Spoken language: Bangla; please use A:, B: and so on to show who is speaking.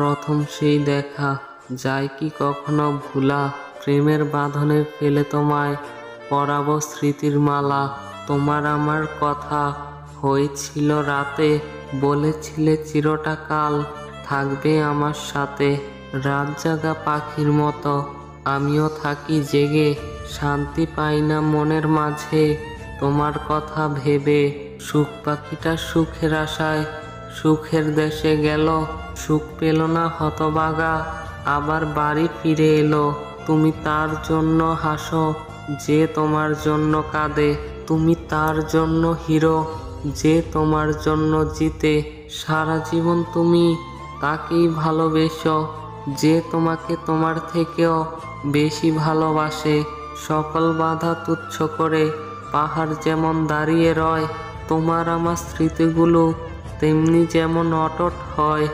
A: প্রথম সেই দেখা যায় কি কখনো ভুলা? প্রেমের বাঁধনে ফেলে তোমায় পরাবো স্মৃতির মালা। তোমার আমার কথা হয়েছিল রাতে, বলেছিলে চিরটা কাল থাকবে আমার সাথে। রাত জাগা পাখির মতো আমিও থাকি জেগে, শান্তি পাই না মনের মাঝে তোমার কথা ভেবে। সুখ পাখিটা সুখের আশায় সুখের দেশে গেল, সুখ পেল না হতবাগা, আবার বাড়ি ফিরে এলো। তুমি তার জন্য হাসো যে তোমার জন্য কাঁদে, তুমি তার জন্য হিরো যে তোমার জন্য জিতে। সারা জীবন তুমি তাকেই ভালোবেসো যে তোমাকে তোমার থেকেও বেশি ভালোবাসে। সকল বাধা তুচ্ছ করে পাহাড় যেমন দাঁড়িয়ে রয়, তোমার আমার স্মৃতিগুলো তেমনি যেমন অটুট হয়।